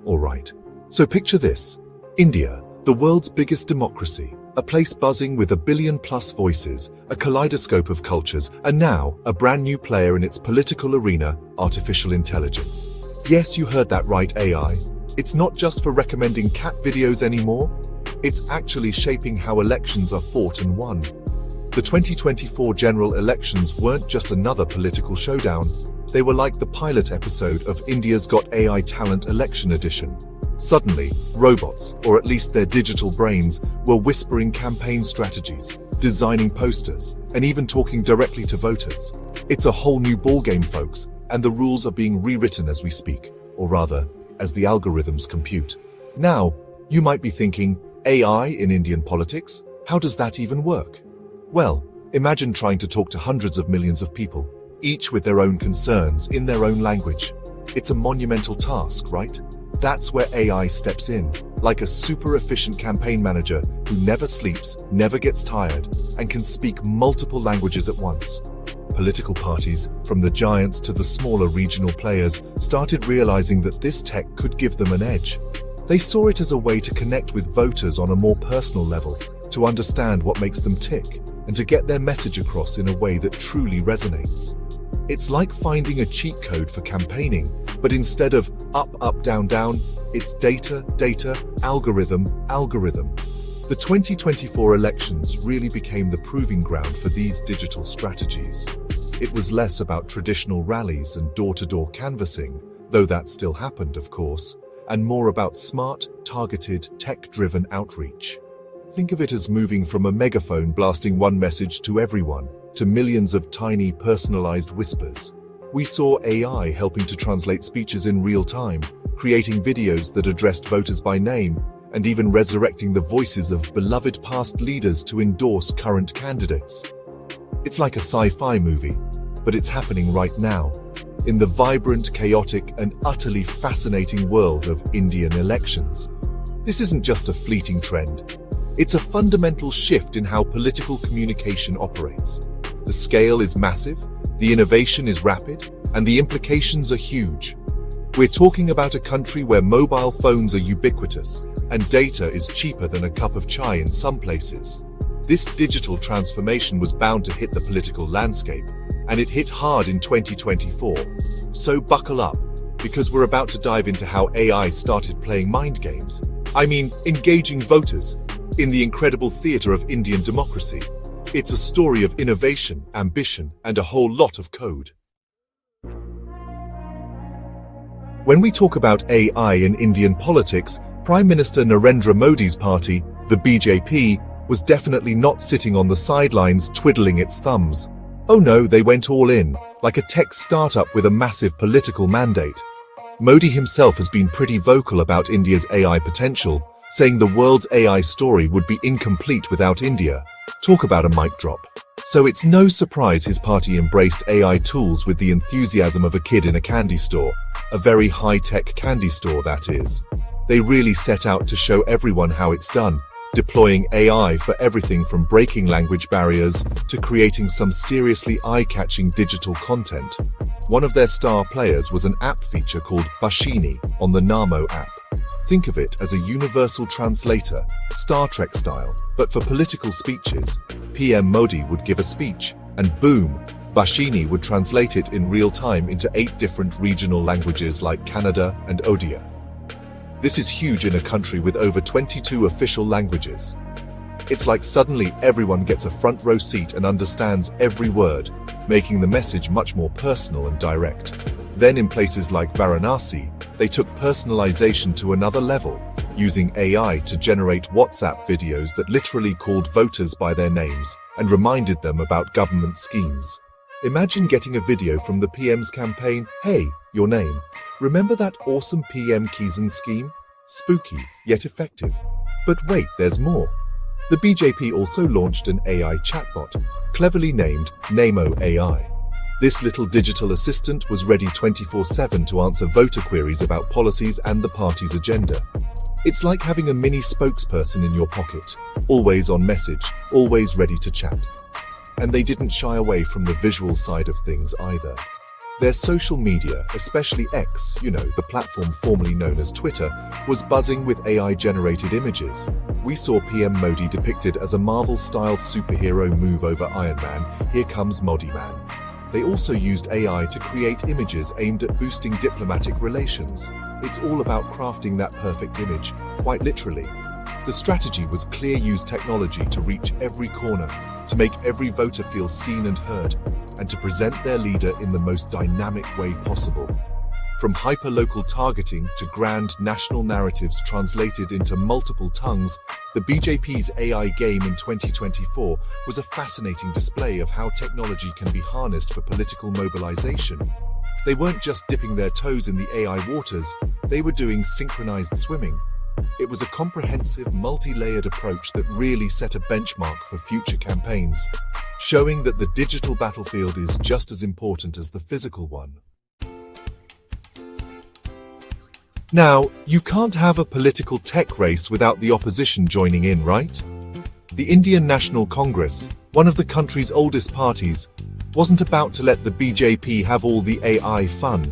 Alright, so picture this. India, the world's biggest democracy, a place buzzing with 1 billion-plus voices, a kaleidoscope of cultures, and now a brand new player in its political arena, artificial intelligence. Yes, you heard that right, AI. It's not just for recommending cat videos anymore. It's actually shaping how elections are fought and won. The 2024 general elections weren't just another political showdown. They were like the pilot episode of India's Got AI Talent Election Edition. Suddenly, robots, or at least their digital brains, were whispering campaign strategies, designing posters, and even talking directly to voters. It's a whole new ballgame, folks, and the rules are being rewritten as we speak, or rather, as the algorithms compute. Now, you might be thinking, AI in Indian politics? How does that even work? Well, imagine trying to talk to hundreds of millions of people, each with their own concerns in their own language. It's a monumental task, right? That's where AI steps in, like a super efficient campaign manager who never sleeps, never gets tired, and can speak multiple languages at once. Political parties, from the giants to the smaller regional players, started realizing that this tech could give them an edge. They saw it as a way to connect with voters on a more personal level, to understand what makes them tick, and to get their message across in a way that truly resonates. It's like finding a cheat code for campaigning, but instead of up, up, down, down, it's data, data, algorithm, algorithm. The 2024 elections really became the proving ground for these digital strategies. It was less about traditional rallies and door-to-door canvassing, though that still happened, of course, and more about smart, targeted, tech-driven outreach. Think of it as moving from a megaphone blasting one message to everyone, to millions of tiny, personalized whispers. We saw AI helping to translate speeches in real time, creating videos that addressed voters by name, and even resurrecting the voices of beloved past leaders to endorse current candidates. It's like a sci-fi movie, but it's happening right now, in the vibrant, chaotic, and utterly fascinating world of Indian elections. This isn't just a fleeting trend. It's a fundamental shift in how political communication operates. The scale is massive, the innovation is rapid, and the implications are huge. We're talking about a country where mobile phones are ubiquitous, and data is cheaper than a cup of chai in some places. This digital transformation was bound to hit the political landscape, and it hit hard in 2024. So buckle up, because we're about to dive into how AI started playing mind games. Engaging voters in the incredible theater of Indian democracy. It's a story of innovation, ambition, and a whole lot of code. When we talk about AI in Indian politics, Prime Minister Narendra Modi's party, the BJP, was definitely not sitting on the sidelines twiddling its thumbs. Oh no, they went all in, like a tech startup with a massive political mandate. Modi himself has been pretty vocal about India's AI potential, saying the world's AI story would be incomplete without India. Talk about a mic drop. So it's no surprise his party embraced AI tools with the enthusiasm of a kid in a candy store. A very high-tech candy store, that is. They really set out to show everyone how it's done, deploying AI for everything from breaking language barriers to creating some seriously eye-catching digital content. One of their star players was an app feature called Bashini on the Namo app. Think of it as a universal translator, Star Trek style, but for political speeches. PM Modi would give a speech, and boom, Bashini would translate it in real time into 8 different regional languages like Kannada and Odia. This is huge in a country with over 22 official languages. It's like suddenly everyone gets a front row seat and understands every word, making the message much more personal and direct. Then in places like Varanasi, they took personalization to another level, using AI to generate WhatsApp videos that literally called voters by their names and reminded them about government schemes. Imagine getting a video from the PM's campaign, "Hey, your name. Remember that awesome PM Kisan scheme? Spooky, yet effective." But wait, there's more. The BJP also launched an AI chatbot, cleverly named Namo AI. This little digital assistant was ready 24/7 to answer voter queries about policies and the party's agenda. It's like having a mini spokesperson in your pocket, always on message, always ready to chat. And they didn't shy away from the visual side of things either. Their social media, especially X, the platform formerly known as Twitter, was buzzing with AI-generated images. We saw PM Modi depicted as a Marvel-style superhero move over Iron Man, here comes Modi Man. They also used AI to create images aimed at boosting diplomatic relations. It's all about crafting that perfect image, quite literally. The strategy was clear: use technology to reach every corner, to make every voter feel seen and heard, and to present their leader in the most dynamic way possible. From hyper-local targeting to grand national narratives translated into multiple tongues, the BJP's AI game in 2024 was a fascinating display of how technology can be harnessed for political mobilization. They weren't just dipping their toes in the AI waters, they were doing synchronized swimming. It was a comprehensive, multi-layered approach that really set a benchmark for future campaigns, showing that the digital battlefield is just as important as the physical one. Now, you can't have a political tech race without the opposition joining in, right? The Indian National Congress, one of the country's oldest parties, wasn't about to let the BJP have all the AI fun.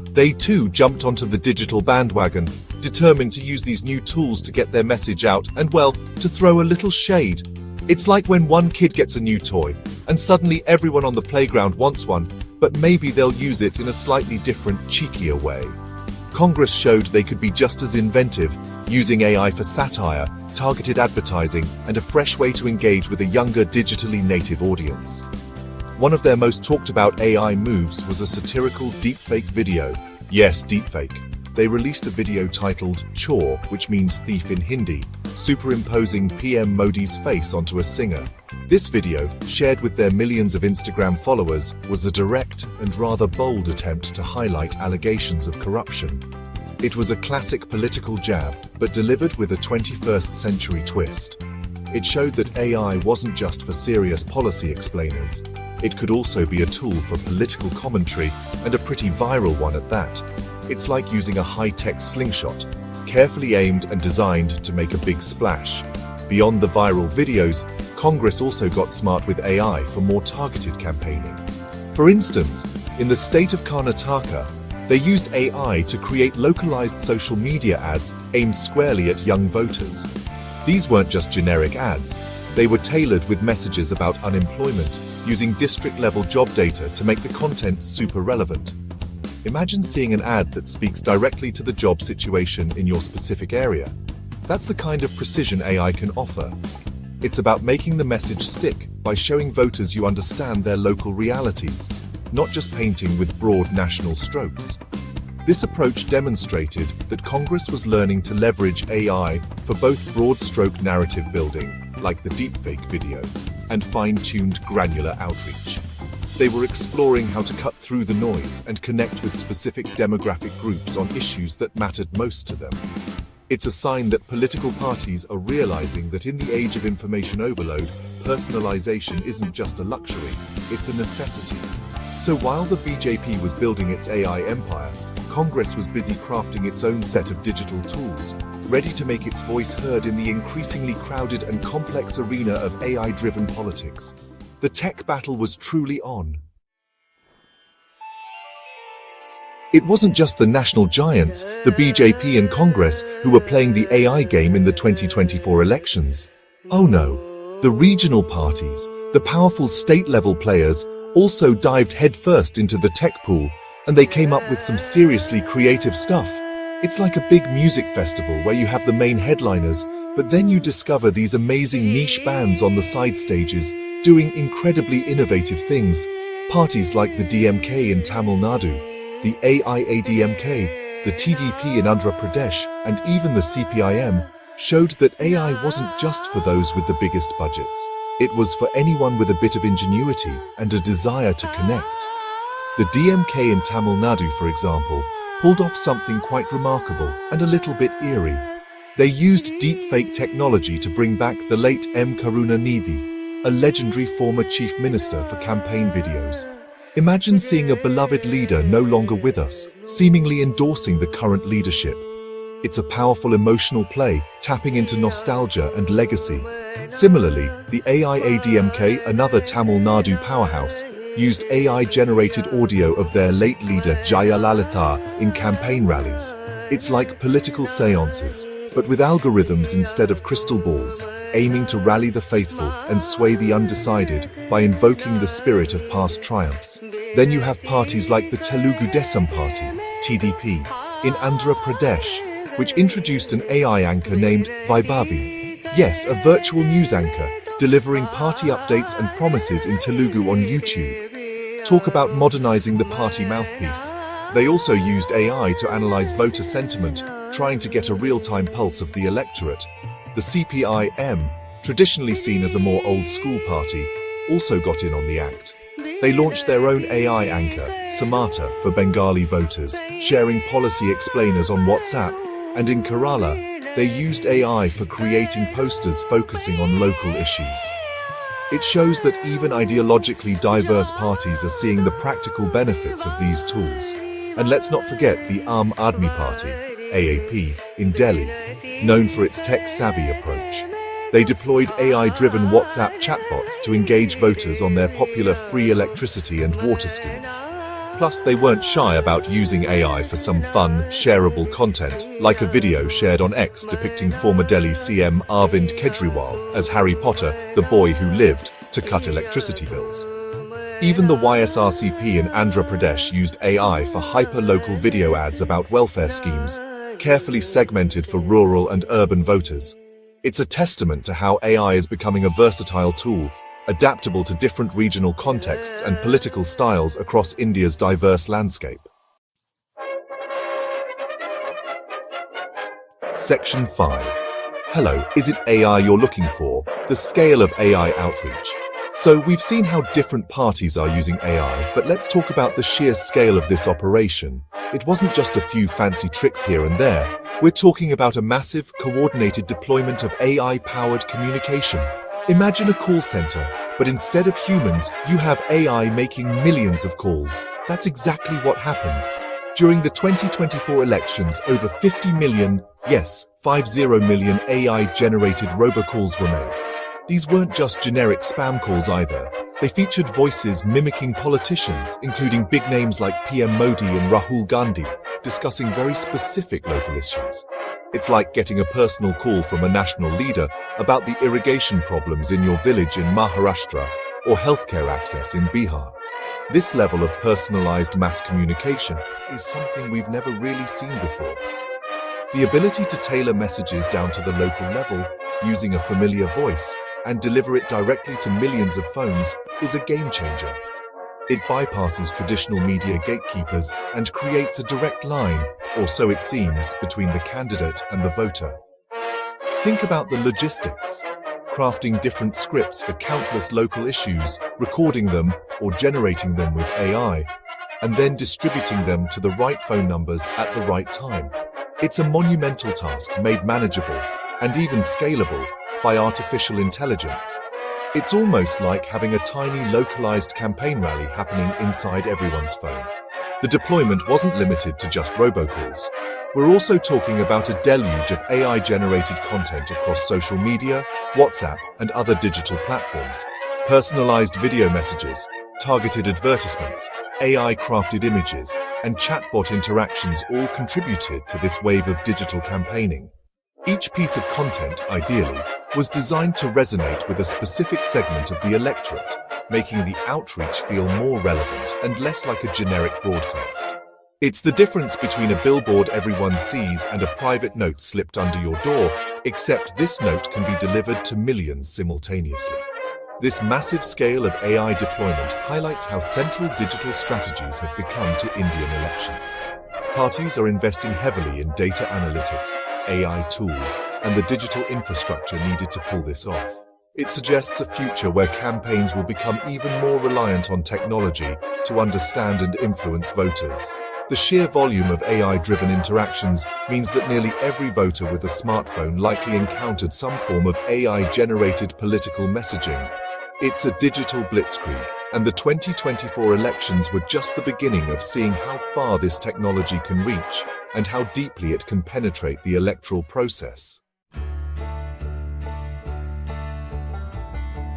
They too jumped onto the digital bandwagon, determined to use these new tools to get their message out and, well, to throw a little shade. It's like when one kid gets a new toy, and suddenly everyone on the playground wants one, but maybe they'll use it in a slightly different, cheekier way. Congress showed they could be just as inventive, using AI for satire, targeted advertising, and a fresh way to engage with a younger, digitally native audience. One of their most talked about AI moves was a satirical deepfake video. Yes, deepfake. They released a video titled Chor, which means thief in Hindi, superimposing PM Modi's face onto a singer. This video, shared with their millions of Instagram followers, was a direct and rather bold attempt to highlight allegations of corruption. It was a classic political jab, but delivered with a 21st century twist. It showed that AI wasn't just for serious policy explainers. It could also be a tool for political commentary, and a pretty viral one at that. It's like using a high-tech slingshot, carefully aimed and designed to make a big splash. Beyond the viral videos, Congress also got smart with AI for more targeted campaigning. For instance, in the state of Karnataka, they used AI to create localized social media ads aimed squarely at young voters. These weren't just generic ads. They were tailored with messages about unemployment, using district-level job data to make the content super relevant. Imagine seeing an ad that speaks directly to the job situation in your specific area. That's the kind of precision AI can offer. It's about making the message stick by showing voters you understand their local realities, not just painting with broad national strokes. This approach demonstrated that Congress was learning to leverage AI for both broad-stroke narrative building, like the deepfake video, and fine-tuned granular outreach. They were exploring how to cut through the noise and connect with specific demographic groups on issues that mattered most to them. It's a sign that political parties are realizing that in the age of information overload, personalization isn't just a luxury, it's a necessity. So while the BJP was building its AI empire, Congress was busy crafting its own set of digital tools, ready to make its voice heard in the increasingly crowded and complex arena of AI-driven politics. The tech battle was truly on. It wasn't just the national giants, the BJP and Congress, who were playing the AI game in the 2024 elections. Oh no, the regional parties, the powerful state-level players, also dived headfirst into the tech pool, and they came up with some seriously creative stuff. It's like a big music festival where you have the main headliners, but then you discover these amazing niche bands on the side stages, doing incredibly innovative things. Parties like the DMK in Tamil Nadu, the AIADMK, the TDP in Andhra Pradesh, and even the CPIM, showed that AI wasn't just for those with the biggest budgets. It was for anyone with a bit of ingenuity and a desire to connect. The DMK in Tamil Nadu, for example, pulled off something quite remarkable and a little bit eerie. They used deepfake technology to bring back the late M. Karunanidhi, a legendary former chief minister, for campaign videos. Imagine seeing a beloved leader no longer with us, seemingly endorsing the current leadership. It's a powerful emotional play, tapping into nostalgia and legacy. Similarly, the AI ADMK, another Tamil Nadu powerhouse, used AI-generated audio of their late leader Jayalalitha in campaign rallies. It's like political seances, but with algorithms instead of crystal balls, aiming to rally the faithful and sway the undecided by invoking the spirit of past triumphs. Then you have parties like the Telugu Desam Party, TDP, in Andhra Pradesh, which introduced an AI anchor named Vaibhavi. Yes, a virtual news anchor, delivering party updates and promises in Telugu on YouTube. Talk about modernizing the party mouthpiece. They also used AI to analyze voter sentiment, trying to get a real-time pulse of the electorate. The CPI-M, traditionally seen as a more old-school party, also got in on the act. They launched their own AI anchor, Samata, for Bengali voters, sharing policy explainers on WhatsApp, and in Kerala, they used AI for creating posters focusing on local issues. It shows that even ideologically diverse parties are seeing the practical benefits of these tools. And let's not forget the Aam Aadmi Party, AAP, in Delhi, known for its tech-savvy approach. They deployed AI-driven WhatsApp chatbots to engage voters on their popular free electricity and water schemes. Plus, they weren't shy about using AI for some fun, shareable content, like a video shared on X depicting former Delhi CM Arvind Kejriwal as Harry Potter, the boy who lived to cut electricity bills. Even the YSRCP in Andhra Pradesh used AI for hyper-local video ads about welfare schemes, carefully segmented for rural and urban voters. It's a testament to how AI is becoming a versatile tool, adaptable to different regional contexts and political styles across India's diverse landscape. Section 5. Hello, is it AI you're looking for? The scale of AI outreach. So we've seen how different parties are using AI, but let's talk about the sheer scale of this operation. It wasn't just a few fancy tricks here and there. We're talking about a massive, coordinated deployment of AI-powered communication. Imagine a call center, but instead of humans, you have AI making millions of calls. That's exactly what happened. During the 2024 elections, over 50 million, yes, 50 million AI-generated robocalls were made. These weren't just generic spam calls either. They featured voices mimicking politicians, including big names like PM Modi and Rahul Gandhi, discussing very specific local issues. It's like getting a personal call from a national leader about the irrigation problems in your village in Maharashtra or healthcare access in Bihar. This level of personalized mass communication is something we've never really seen before. The ability to tailor messages down to the local level using a familiar voice and deliver it directly to millions of phones is a game changer. It bypasses traditional media gatekeepers and creates a direct line, or so it seems, between the candidate and the voter. Think about the logistics. Crafting different scripts for countless local issues, recording them or generating them with AI, and then distributing them to the right phone numbers at the right time. It's a monumental task made manageable and even scalable by artificial intelligence. It's almost like having a tiny localized campaign rally happening inside everyone's phone. The deployment wasn't limited to just robocalls. We're also talking about a deluge of AI-generated content across social media, WhatsApp, and other digital platforms. Personalized video messages, targeted advertisements, AI-crafted images, and chatbot interactions all contributed to this wave of digital campaigning. Each piece of content, ideally, was designed to resonate with a specific segment of the electorate, making the outreach feel more relevant and less like a generic broadcast. It's the difference between a billboard everyone sees and a private note slipped under your door, except this note can be delivered to millions simultaneously. This massive scale of AI deployment highlights how central digital strategies have become to Indian elections. Parties are investing heavily in data analytics, AI tools, and the digital infrastructure needed to pull this off. It suggests a future where campaigns will become even more reliant on technology to understand and influence voters. The sheer volume of AI-driven interactions means that nearly every voter with a smartphone likely encountered some form of AI-generated political messaging. It's a digital blitzkrieg, and the 2024 elections were just the beginning of seeing how far this technology can reach. and how deeply it can penetrate the electoral process.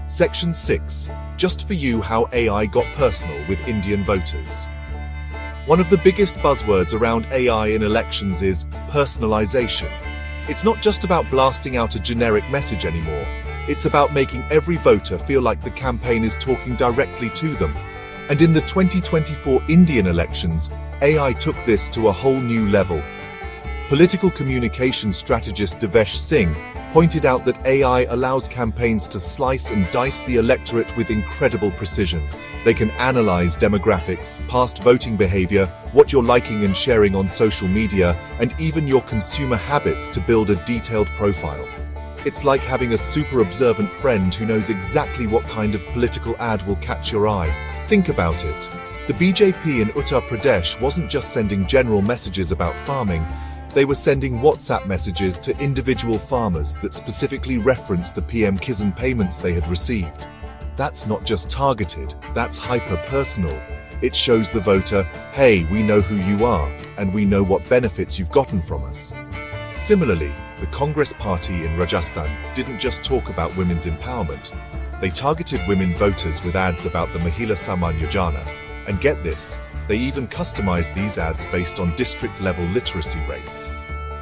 Section 6. Just for you, how AI got personal with Indian voters. One of the biggest buzzwords around AI in elections is personalization. It's not just about blasting out a generic message anymore. It's about making every voter feel like the campaign is talking directly to them. And in the 2024 Indian elections, AI took this to a whole new level. Political communications strategist Devesh Singh pointed out that AI allows campaigns to slice and dice the electorate with incredible precision. They can analyze demographics, past voting behavior, what you're liking and sharing on social media, and even your consumer habits to build a detailed profile. It's like having a super observant friend who knows exactly what kind of political ad will catch your eye. Think about it. The BJP in Uttar Pradesh wasn't just sending general messages about farming. They were sending WhatsApp messages to individual farmers that specifically referenced the PM Kisan payments they had received. That's not just targeted, that's hyper-personal. It shows the voter, hey, we know who you are, and we know what benefits you've gotten from us. Similarly, the Congress party in Rajasthan didn't just talk about women's empowerment. They targeted women voters with ads about the Mahila Samman Yojana. And get this, they even customized these ads based on district-level literacy rates.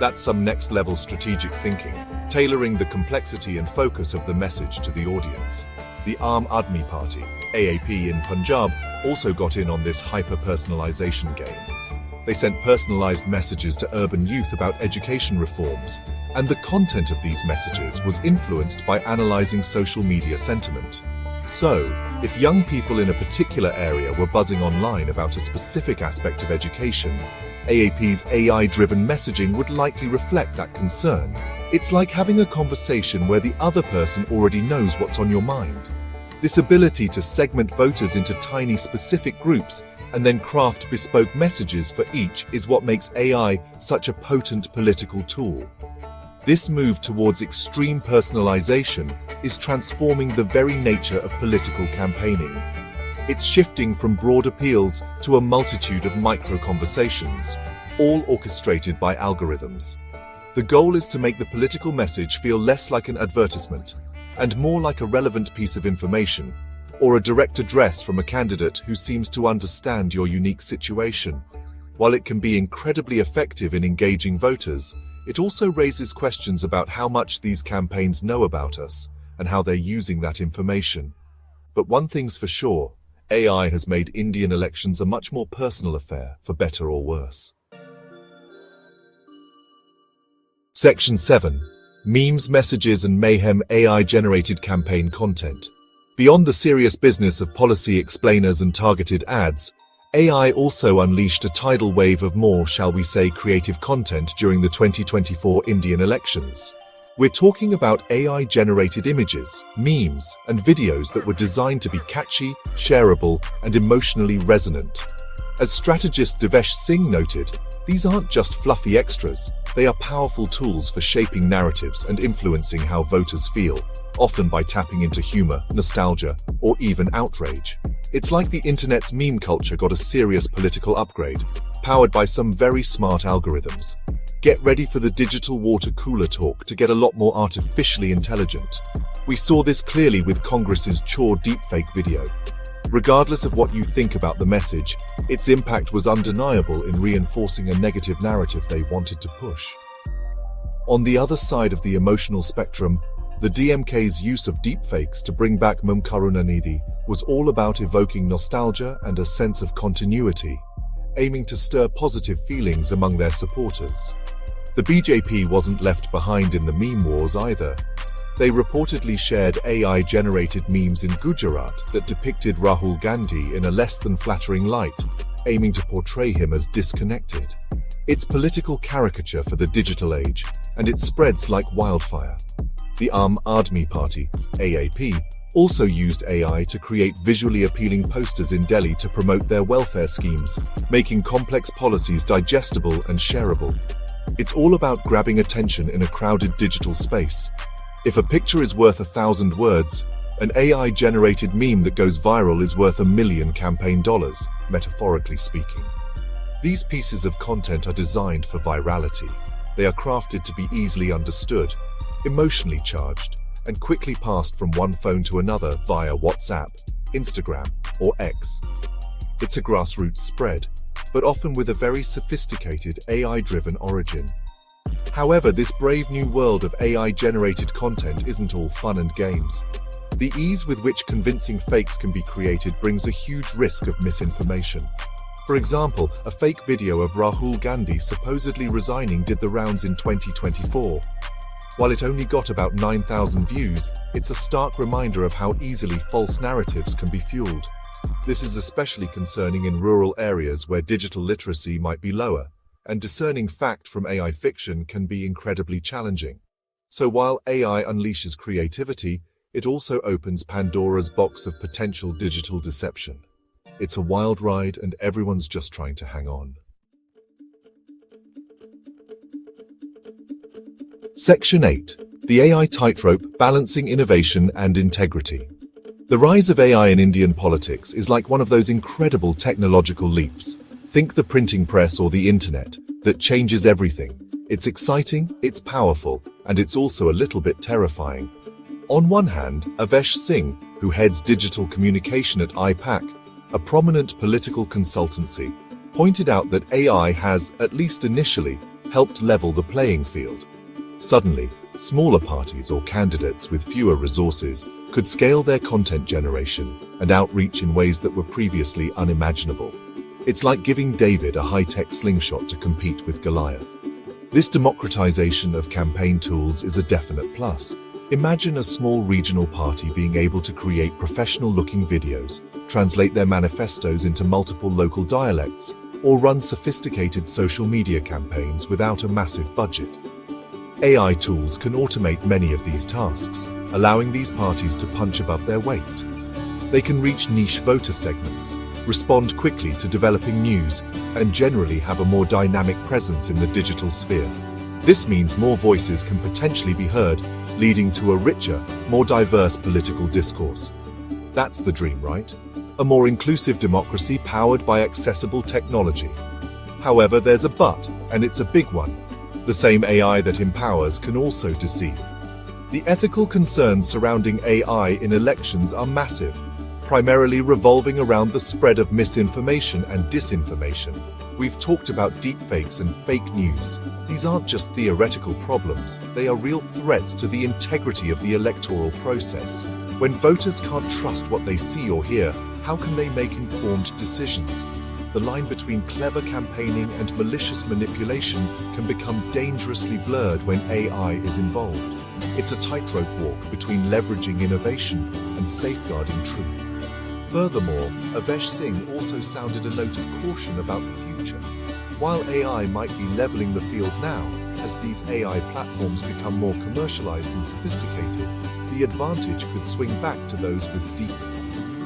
That's some next-level strategic thinking, tailoring the complexity and focus of the message to the audience. The Aam Aadmi Party, AAP in Punjab, also got in on this hyper-personalization game. They sent personalized messages to urban youth about education reforms, and the content of these messages was influenced by analyzing social media sentiment. So, if young people in a particular area were buzzing online about a specific aspect of education, AAP's AI-driven messaging would likely reflect that concern. It's like having a conversation where the other person already knows what's on your mind. This ability to segment voters into tiny specific groups and then craft bespoke messages for each is what makes AI such a potent political tool. This move towards extreme personalization is transforming the very nature of political campaigning. It's shifting from broad appeals to a multitude of micro-conversations, all orchestrated by algorithms. The goal is to make the political message feel less like an advertisement and more like a relevant piece of information, or a direct address from a candidate who seems to understand your unique situation. While it can be incredibly effective in engaging voters, it also raises questions about how much these campaigns know about us and how they're using that information. But one thing's for sure, AI has made Indian elections a much more personal affair, for better or worse. Section 7. Memes, messages and mayhem. AI-generated campaign content. Beyond the serious business of policy explainers and targeted ads, AI also unleashed a tidal wave of more, shall we say, creative content during the 2024 Indian elections. We're talking about AI-generated images, memes, and videos that were designed to be catchy, shareable, and emotionally resonant. As strategist Devesh Singh noted, these aren't just fluffy extras, they are powerful tools for shaping narratives and influencing how voters feel, often by tapping into humor, nostalgia, or even outrage. It's like the internet's meme culture got a serious political upgrade, powered by some very smart algorithms. Get ready for the digital water cooler talk to get a lot more artificially intelligent. We saw this clearly with Congress's Chore deepfake video. Regardless of what you think about the message, its impact was undeniable in reinforcing a negative narrative they wanted to push. On the other side of the emotional spectrum, the DMK's use of deepfakes to bring back Mum Karunanidhi was all about evoking nostalgia and a sense of continuity, aiming to stir positive feelings among their supporters. The BJP wasn't left behind in the meme wars either. They reportedly shared AI-generated memes in Gujarat that depicted Rahul Gandhi in a less than flattering light, aiming to portray him as disconnected. It's political caricature for the digital age, and it spreads like wildfire. The Aam Aadmi Party, AAP, also used AI to create visually appealing posters in Delhi to promote their welfare schemes, making complex policies digestible and shareable. It's all about grabbing attention in a crowded digital space. If a picture is worth 1,000 words, an AI-generated meme that goes viral is worth $1 million campaign dollars, metaphorically speaking. These pieces of content are designed for virality. They are crafted to be easily understood, emotionally charged, and quickly passed from one phone to another via WhatsApp, Instagram, or X. It's a grassroots spread, but often with a very sophisticated AI-driven origin. However, this brave new world of AI-generated content isn't all fun and games. The ease with which convincing fakes can be created brings a huge risk of misinformation. For example, a fake video of Rahul Gandhi supposedly resigning did the rounds in 2024. While it only got about 9,000 views, it's a stark reminder of how easily false narratives can be fueled. This is especially concerning in rural areas where digital literacy might be lower, and discerning fact from AI fiction can be incredibly challenging. So while AI unleashes creativity, it also opens Pandora's box of potential digital deception. It's a wild ride and everyone's just trying to hang on. Section 8. The AI Tightrope, Balancing Innovation and Integrity. The rise of AI in Indian politics is like one of those incredible technological leaps. Think the printing press or the internet, that changes everything. It's exciting, it's powerful, and it's also a little bit terrifying. On one hand, Avesh Singh, who heads digital communication at IPAC, a prominent political consultancy, pointed out that AI has, at least initially, helped level the playing field. Suddenly, smaller parties or candidates with fewer resources could scale their content generation and outreach in ways that were previously unimaginable. It's like giving David a high-tech slingshot to compete with Goliath. This democratization of campaign tools is a definite plus. Imagine a small regional party being able to create professional-looking videos, translate their manifestos into multiple local dialects, or run sophisticated social media campaigns without a massive budget. AI tools can automate many of these tasks, allowing these parties to punch above their weight. They can reach niche voter segments, respond quickly to developing news, and generally have a more dynamic presence in the digital sphere. This means more voices can potentially be heard, leading to a richer, more diverse political discourse. That's the dream, right? A more inclusive democracy powered by accessible technology. However, there's a but, and it's a big one. The same AI that empowers can also deceive. The ethical concerns surrounding AI in elections are massive, primarily revolving around the spread of misinformation and disinformation. We've talked about deepfakes and fake news. These aren't just theoretical problems, they are real threats to the integrity of the electoral process. When voters can't trust what they see or hear, how can they make informed decisions? The line between clever campaigning and malicious manipulation can become dangerously blurred when AI is involved. It's a tightrope walk between leveraging innovation and safeguarding truth. Furthermore, Avesh Singh also sounded a note of caution about the future. While AI might be leveling the field now, as these AI platforms become more commercialized and sophisticated, the advantage could swing back to those with deep pockets.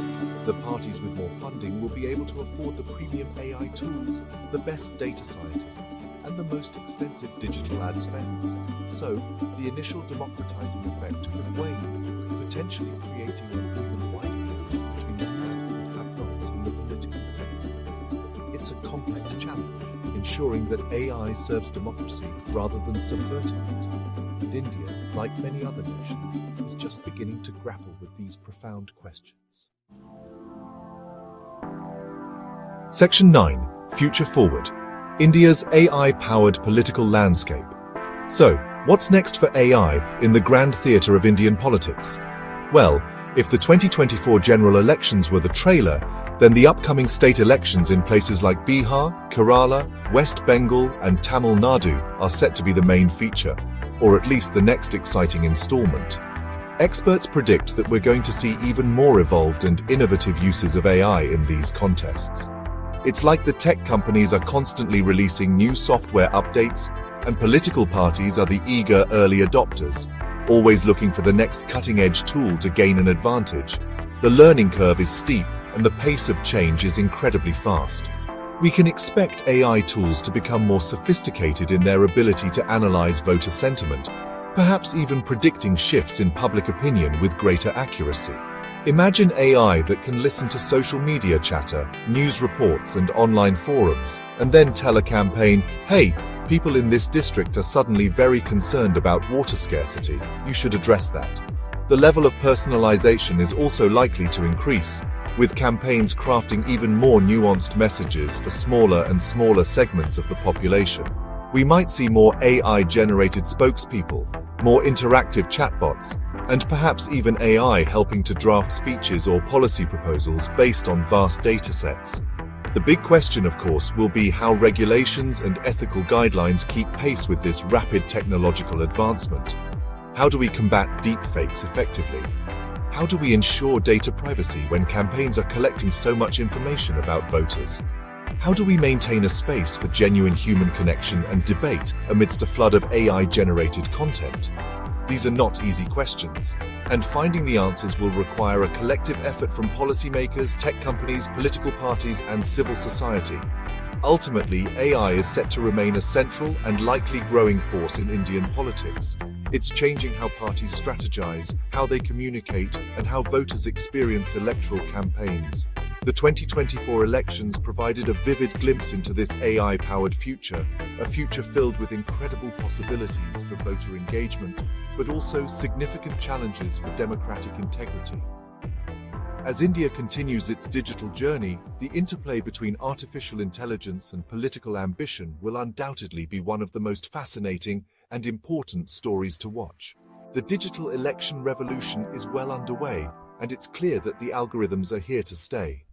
The parties with more funding will be able to afford the premium AI tools, the best data scientists, and the most extensive digital ad spends. So, the initial democratizing effect could wane, potentially creating an even wider gap between the haves and have-nots in the political tech. It's a complex challenge, ensuring that AI serves democracy rather than subverting it. And India, like many other nations, is just beginning to grapple with these profound questions. Section 9. Future Forward. India's AI-powered political landscape. So, what's next for AI in the grand theatre of Indian politics? Well, if the 2024 general elections were the trailer, then the upcoming state elections in places like Bihar, Kerala, West Bengal, and Tamil Nadu are set to be the main feature, or at least the next exciting installment. Experts predict that we're going to see even more evolved and innovative uses of AI in these contests. It's like the tech companies are constantly releasing new software updates, and political parties are the eager early adopters, always looking for the next cutting-edge tool to gain an advantage. The learning curve is steep, and the pace of change is incredibly fast. We can expect AI tools to become more sophisticated in their ability to analyze voter sentiment, perhaps even predicting shifts in public opinion with greater accuracy. Imagine AI that can listen to social media chatter, news reports, and online forums, and then tell a campaign, "Hey, people in this district are suddenly very concerned about water scarcity. You should address that." The level of personalization is also likely to increase, with campaigns crafting even more nuanced messages for smaller and smaller segments of the population. We might see more AI-generated spokespeople, more interactive chatbots, and perhaps even AI helping to draft speeches or policy proposals based on vast datasets. The big question, of course, will be how regulations and ethical guidelines keep pace with this rapid technological advancement. How do we combat deepfakes effectively? How do we ensure data privacy when campaigns are collecting so much information about voters? How do we maintain a space for genuine human connection and debate amidst a flood of AI-generated content? These are not easy questions, and finding the answers will require a collective effort from policymakers, tech companies, political parties, and civil society. Ultimately, AI is set to remain a central and likely growing force in Indian politics. It's changing how parties strategize, how they communicate, and how voters experience electoral campaigns. The 2024 elections provided a vivid glimpse into this AI-powered future, a future filled with incredible possibilities for voter engagement, but also significant challenges for democratic integrity. As India continues its digital journey, the interplay between artificial intelligence and political ambition will undoubtedly be one of the most fascinating and important stories to watch. The digital election revolution is well underway, and it's clear that the algorithms are here to stay.